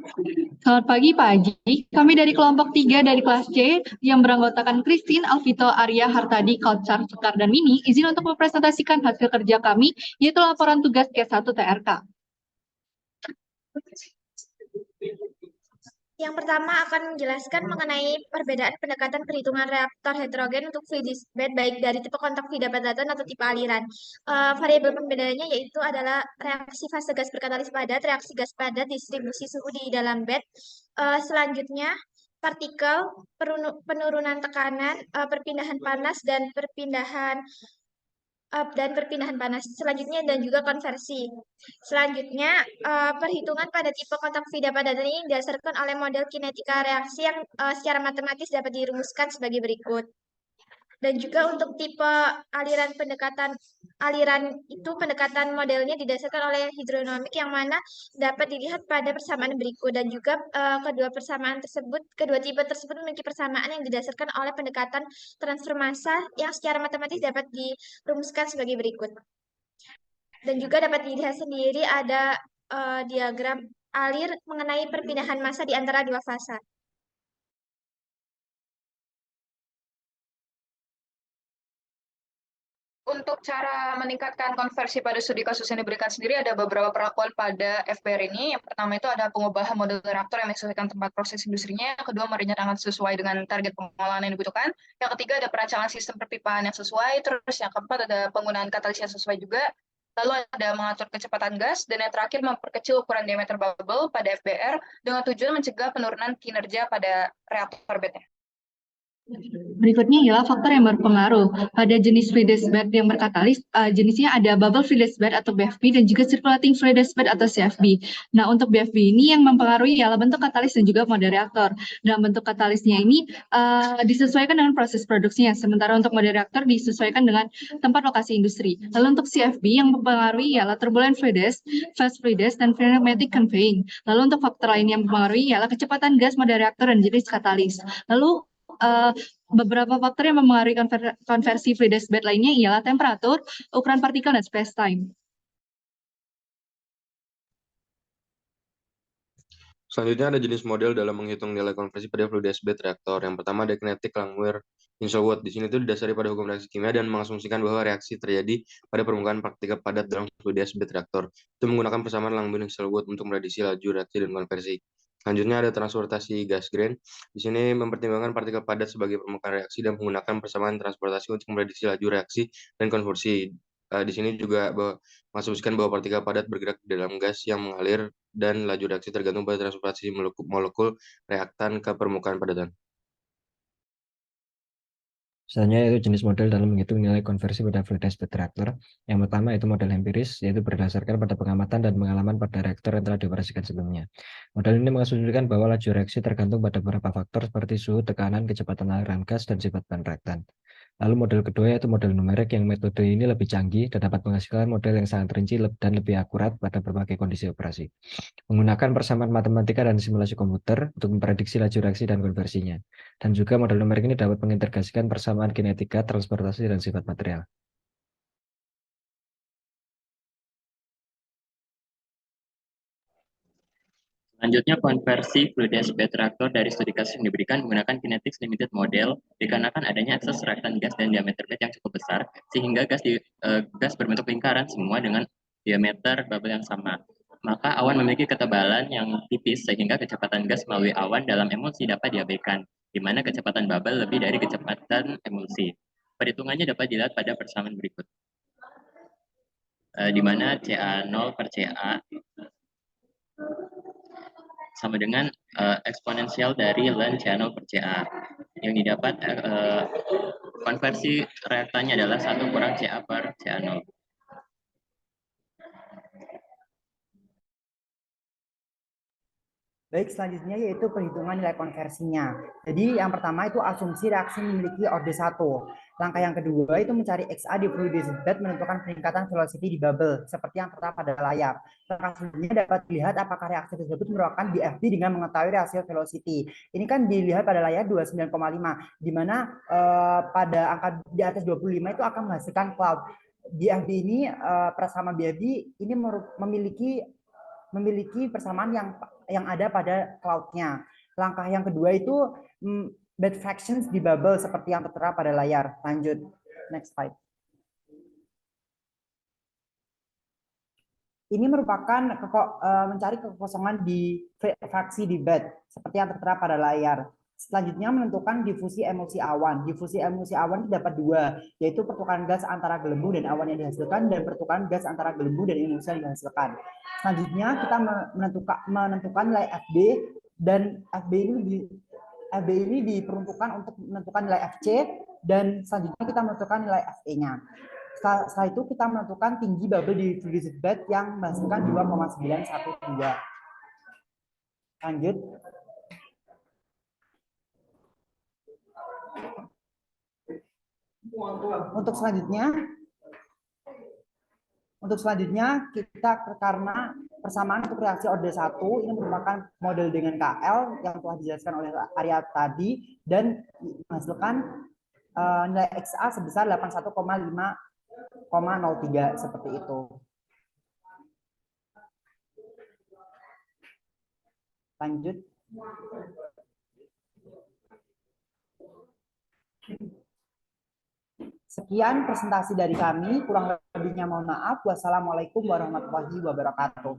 Selamat pagi Pak Aji, kami dari kelompok 3 dari kelas C yang beranggotakan Christine, Alvito, Arya, Hartadi, Kautsar, Sekar, dan Mini izin untuk mempresentasikan hasil kerja kami yaitu laporan tugas Q1 TRK. Yang pertama akan menjelaskan mengenai perbedaan pendekatan perhitungan reaktor heterogen untuk fluidised bed baik dari tipe kontak feed daton atau tipe aliran. Variabel pembedaannya yaitu adalah reaksi fase gas berkatalis padat, reaksi gas padat, distribusi suhu di dalam bed. Selanjutnya partikel, penurunan tekanan, perpindahan panas dan perpindahan panas. Selanjutnya dan juga konversi. Selanjutnya perhitungan pada tipe kontak vida padat ini didasarkan oleh model kinetika reaksi yang secara matematis dapat dirumuskan sebagai berikut. Dan juga untuk tipe aliran itu pendekatan modelnya didasarkan oleh hidrodinamik yang mana dapat dilihat pada persamaan berikut dan juga kedua tipe tersebut memiliki persamaan yang didasarkan oleh pendekatan transfer massa yang secara matematis dapat dirumuskan sebagai berikut. Dan juga dapat dilihat sendiri ada diagram alir mengenai perpindahan massa di antara dua fasa. Untuk cara meningkatkan konversi pada studi kasus yang diberikan sendiri ada beberapa perlakuan pada FBR ini. Yang pertama itu ada pengubahan model reaktor yang menyesuaikan tempat proses industrinya. Yang kedua merencanakan sesuai dengan target pengolahan yang dibutuhkan. Yang ketiga ada perancangan sistem perpipaan yang sesuai. Terus yang keempat ada penggunaan katalis yang sesuai juga. Lalu ada mengatur kecepatan gas. Dan yang terakhir memperkecil ukuran diameter bubble pada FBR dengan tujuan mencegah penurunan kinerja pada reaktor bednya. Berikutnya ialah faktor yang berpengaruh pada jenis fluidised bed yang berkatalis. Jenisnya ada bubble fluidised bed atau BFB dan juga circulating fluidised bed atau CFB. Nah, untuk BFB ini yang mempengaruhi ialah bentuk katalis dan juga mode reaktor. Dalam bentuk katalisnya ini disesuaikan dengan proses produksinya, sementara untuk mode reaktor disesuaikan dengan tempat lokasi industri. Lalu untuk CFB yang mempengaruhi ialah turbulent fluidised, fast fluidised, dan pneumatic conveying. Lalu untuk faktor lain yang mempengaruhi ialah kecepatan gas, mode reaktor, dan jenis katalis. Lalu beberapa faktor yang mempengaruhi konversi fluidised bed lainnya ialah temperatur, ukuran partikel, dan space-time. Selanjutnya ada jenis model dalam menghitung nilai konversi pada fluidised bed reaktor. Yang pertama ada kinetik Langmuir-Hinshelwood. Di sini itu didasari pada hukum reaksi kimia dan mengasumsikan bahwa reaksi terjadi pada permukaan partikel padat dalam fluidised bed reaktor. Itu menggunakan persamaan Langmuir-Hinshelwood untuk prediksi laju reaksi dan konversi. Selanjutnya ada transportasi gas grain. Di sini mempertimbangkan partikel padat sebagai permukaan reaksi dan menggunakan persamaan transportasi untuk memprediksi laju reaksi dan konversi. Di sini juga mengasumsikan bahwa partikel padat bergerak di dalam gas yang mengalir dan laju reaksi tergantung pada transportasi molekul reaktan ke permukaan padatan. Selanjutnya yaitu jenis model dalam menghitung nilai konversi pada fluidised bed reaktor. Yang pertama itu model empiris, yaitu berdasarkan pada pengamatan dan pengalaman pada reaktor yang telah dioperasikan sebelumnya. Model ini mengasumsikan bahwa laju reaksi tergantung pada beberapa faktor seperti suhu, tekanan, kecepatan aliran gas, dan sifat bahan reaktan. Lalu model kedua yaitu model numerik yang metode ini lebih canggih dan dapat menghasilkan model yang sangat rinci dan lebih akurat pada berbagai kondisi operasi. Menggunakan persamaan matematika dan simulasi komputer untuk memprediksi laju reaksi dan konversinya. Dan juga model numerik ini dapat mengintegrasikan persamaan kinetika, transportasi, dan sifat material. Selanjutnya, konversi fluidised bed reaktor dari studi kasus yang diberikan menggunakan kinetics limited model dikarenakan adanya akses reaktan gas dan diameter bed yang cukup besar, sehingga gas berbentuk lingkaran semua dengan diameter bubble yang sama. Maka awan memiliki ketebalan yang tipis sehingga kecepatan gas melalui awan dalam emulsi dapat diabaikan, di mana kecepatan bubble lebih dari kecepatan emulsi. Perhitungannya dapat dilihat pada persamaan berikut, di mana CA0 per CA sama dengan eksponensial dari ln CA0 per CA. Yang didapat konversi reaktannya adalah 1 kurang CA per CA0. Baik, selanjutnya yaitu perhitungan nilai konversinya. Jadi yang pertama itu asumsi reaksi memiliki orde 1. Langkah yang kedua itu mencari XA di fluidised bed menentukan peningkatan velocity di bubble, seperti yang tertera pada layar. Langkah selanjutnya dapat dilihat apakah reaksi tersebut merupakan BFB dengan mengetahui rasio velocity. Ini kan dilihat pada layar 29,5, di mana pada angka di atas 25 itu akan menghasilkan cloud. BFB ini, persamaan BFB ini memiliki memiliki persamaan yang ada pada cloud-nya. Langkah yang kedua itu bed fractions di bubble seperti yang tertera pada layar. Lanjut, next slide. Ini merupakan mencari kekosongan di fraksi di bed seperti yang tertera pada layar. Selanjutnya menentukan difusi emulsi awan. Difusi emulsi awan dapat dua, yaitu pertukaran gas antara gelembung dan awan yang dihasilkan dan pertukaran gas antara gelembung dan emulsi yang dihasilkan. Selanjutnya kita menentukan nilai FB, dan FB ini diperuntukkan untuk menentukan nilai FC, dan selanjutnya kita menentukan nilai FE-nya. Setelah itu kita menentukan tinggi bubble di fluid bed yang menghasilkan 2,912. Lanjut. Untuk selanjutnya kita karena persamaan untuk reaksi order 1 ini merupakan model dengan KL yang telah dijelaskan oleh Arya tadi dan menghasilkan nilai XA sebesar 81,5,03 seperti itu. Lanjut. Sekian presentasi dari kami, kurang lebihnya mohon maaf. Wassalamualaikum warahmatullahi wabarakatuh.